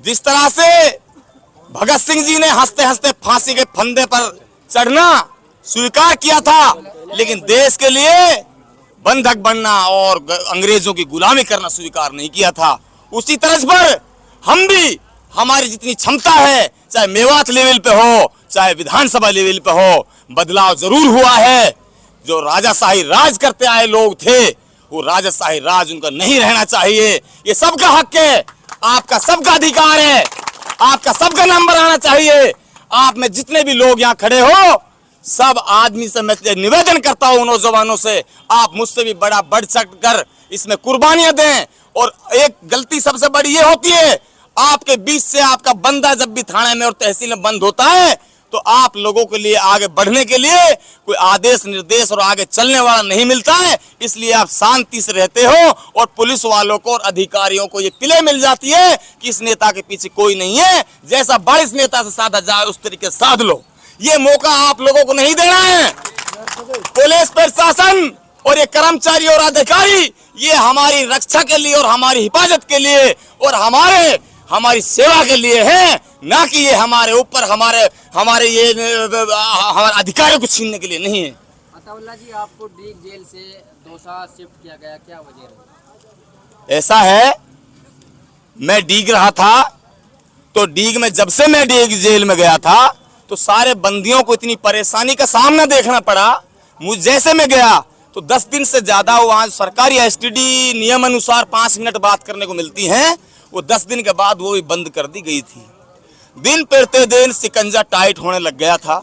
जिस तरह से भगत सिंह जी ने हंसते हंसते फांसी के फंदे पर चढ़ना स्वीकार किया था, लेकिन देश के लिए बंधक बनना और अंग्रेजों की गुलामी करना स्वीकार नहीं किया था। उसी तरह पर हम भी, हमारी जितनी क्षमता है, चाहे मेवात लेवल पे हो चाहे विधानसभा लेवल पे हो, बदलाव जरूर हुआ है। जो राजाशाही राज करते आए लोग थे, वो राजाशाही राज उनका नहीं रहना चाहिए। ये सबका हक है, आपका सबका अधिकार है, आपका सबका नंबर आना चाहिए। आप में जितने भी लोग यहाँ खड़े हो, सब आदमी से मैं निवेदन करता हूँ, नौजवानों से, आप मुझसे भी बड़ा बढ़ चढ़ कर इसमें कुर्बानियां दें। और एक गलती सबसे बड़ी ये होती है, आपके बीच से आपका बंदा जब भी थाने में और तहसील में बंद होता है, तो आप लोगों के लिए आगे बढ़ने के लिए कोई आदेश निर्देश और आगे चलने वाला नहीं मिलता है। इसलिए आप शांति से रहते हो और पुलिस वालों को और अधिकारियों को ये पिले मिल जाती है कि इस नेता के पीछे कोई नहीं है, जैसा बड़ इस नेता से साधा जाए उस तरीके से साध लो। ये मौका आप लोगों को नहीं देना है। पुलिस प्रशासन और ये कर्मचारी और अधिकारी ये हमारी रक्षा के लिए और हमारी हिफाजत के लिए और हमारी सेवा के लिए है, ना कि ये हमारे ऊपर हमारे ये हमारे अधिकारों को छीनने के लिए नहीं है। अताउल्लाह जी, आपको डीग जेल से दौसा शिफ्ट किया गया, क्या वजह रही? ऐसा है, मैं डीग रहा था, तो डीग में जब से मैं डीग जेल में गया था तो सारे बंदियों को इतनी परेशानी का सामना देखना पड़ा। मुझ जैसे मैं गया तो 10 दिन से ज्यादा वहां सरकारी एसटीडी नियम अनुसार 5 मिनट बात करने को मिलती हैं, वो 10 दिन के बाद वो भी बंद कर दी गई थी। दिन पड़ते दिन सिकंजा टाइट होने लग गया था,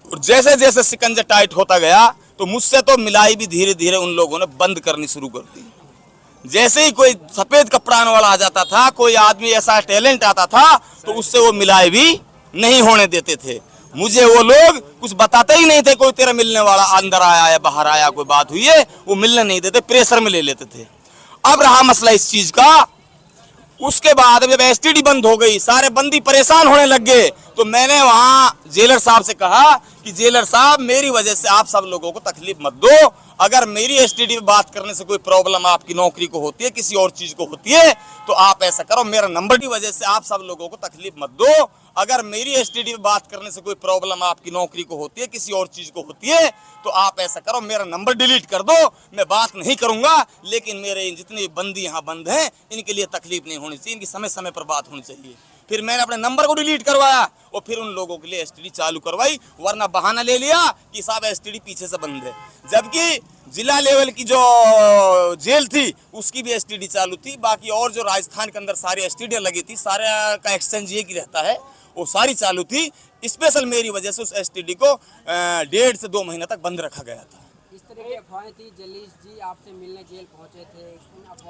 और जैसे जैसे सिकंजा टाइट होता गया तो मुझसे तो मिलाई भी धीरे धीरे उन लोगों ने बंद करनी शुरू कर दी। जैसे ही कोई सफेद कपड़ा वाला आ जाता था, कोई आदमी ऐसा टैलेंट आता था, तो उससे वो मिलाई भी नहीं होने देते थे। मुझे वो लोग कुछ बताते ही नहीं थे, कोई तेरा मिलने वाला अंदर आया या बाहर आया, कोई बात हुई है, वो मिलने नहीं देते, प्रेशर में ले लेते थे। अब रहा मसला इस चीज का, उसके बाद जब एसटीडी बंद हो गई, सारे बंदी परेशान होने लग गए, तो मैंने वहां जेलर साहब से कहा कि जेलर साहब, मेरी वजह से आप सब लोगों को तकलीफ मत दो। अगर मेरी एसटीडी में बात करने से कोई प्रॉब्लम आपकी नौकरी को होती है, किसी और चीज को होती है, तो आप ऐसा करो, मेरा नंबर की वजह से आप सब लोगों को तकलीफ मत दो। अगर मेरी एसटीडी में बात करने से कोई प्रॉब्लम आपकी नौकरी को होती है, किसी और चीज को होती है, तो आप ऐसा करो, मेरा नंबर डिलीट कर दो, मैं बात नहीं करूंगा। लेकिन मेरे जितने बंदी यहाँ बंद हैं, इनके लिए तकलीफ नहीं होनी चाहिए, इनकी समय समय पर बात होनी चाहिए। फिर मैंने अपने नंबर को डिलीट करवाया और फिर उन लोगों के लिए एसटीडी चालू करवाई, वरना बहाना ले लिया कि साहब एसटीडी पीछे से बंद है। जबकि जिला लेवल की जो जेल थी उसकी भी एसटीडी चालू थी, बाकी और जो राजस्थान के अंदर सारी एसटीडी लगी थी, सारे का एक्सचेंज ये की रहता है, वो सारी चालू थी। स्पेशल मेरी वजह से उस एसटीडी को 1.5 से 2 महीने तक बंद रखा गया था। इस तरह की अफवाहें थी, जलीस जी आपसे मिलने जेल पहुंचे थे,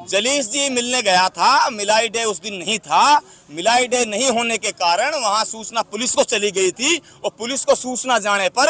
जलीस जी मिलने गया था, मिलाई डे उस दिन नहीं था। मिलाई डे नहीं होने के कारण वहां सूचना पुलिस को चली गई थी, और पुलिस को सूचना जाने पर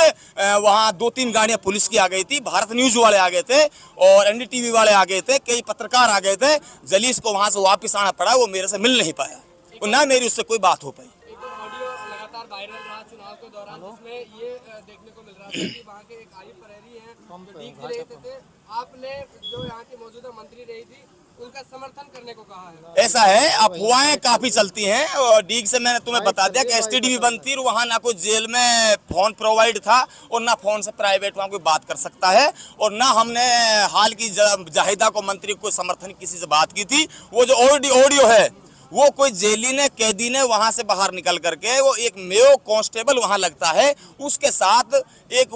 वहां 2-3 गाड़ियां पुलिस की आ गई थी, भारत न्यूज वाले आ गए थे और एनडीटीवी वाले आ गए थे, कई पत्रकार आ गए थे। जलीस को वहां से वापस आना पड़ा, वो मेरे से मिल नहीं पाया और ना मेरी उससे कोई बात हो पाई। लगातार वायरल रहा चुनाव के दौरान, जिसमें ये देखने को मिल रहा था कि वहाँ के एक आयुक्त प्रहरी हैं जो डीग से रहते थे, आपने जो यहाँ की मौजूदा मंत्री रही थी उनका समर्थन करने को कहा है। ऐसा है, अफवाहें काफी चलती हैं, और डीग से मैंने तुम्हें बता दिया कि एसटीडी भी बंद थी, वहाँ ना कोई जेल में फोन प्रोवाइड था और ना फोन से प्राइवेट वहाँ कोई बात कर सकता है, और ना हमने हाल की जाहिदा को मंत्री को समर्थन किसी से बात की थी। वो जो ऑडियो है, वो कोई जेली ने कैदी ने वहां से बाहर निकल करके, वो एक मेयो कांस्टेबल वहां लगता है, उसके साथ एक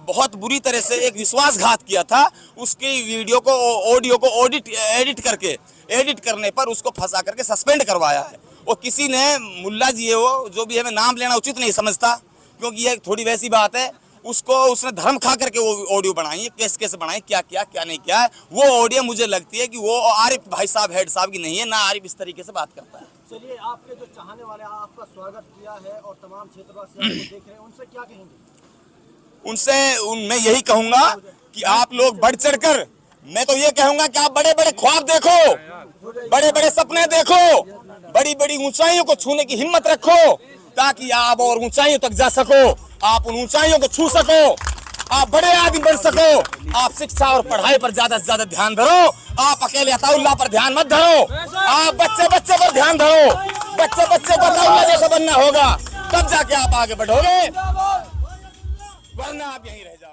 बहुत बुरी तरह से एक विश्वासघात किया था। उसकी वीडियो को ऑडियो को एडिट करने पर उसको फंसा करके सस्पेंड करवाया है। और किसी ने, मुल्ला जी है वो, जो भी है, मैं नाम लेना उचित नहीं समझता क्योंकि ये थोड़ी वैसी बात है, उसको उसने धर्म खा करके वो ऑडियो बनाई है, कैसे बनाई, क्या किया क्या नहीं किया है। वो ऑडियो मुझे लगती है कि वो आरिफ भाई साहब हेड साहब की नहीं है, ना आरिफ इस तरीके से बात करता है। चलिए, आपके जो चाहने वाले आपका स्वागत किया है और तमाम क्षेत्रवासी आपको देख रहे हैं, उनसे क्या कहेंगे? मैं यही कहूंगा कि आप लोग बढ़ चढ़ कर, मैं तो ये कहूंगा कि आप बड़े बड़े ख्वाब देखो, बड़े बड़े सपने देखो, बड़ी बड़ी ऊंचाइयों को छूने की हिम्मत रखो, ताकि आप और ऊंचाइयों तक जा सको, आप उन ऊंचाइयों को छू सको। आप बड़े आदमी बन सको, आप शिक्षा और पढ़ाई पर ज्यादा से ज्यादा ध्यान धरो। आप अकेले अताउल्लाह पर ध्यान मत धरो, आप बच्चे बच्चे पर ध्यान धरो। बच्चे बच्चे को अताउल्लाह जैसा बनना होगा, तब जाके आप आगे बढ़ोगे, वरना आप यहीं रह जाओगे।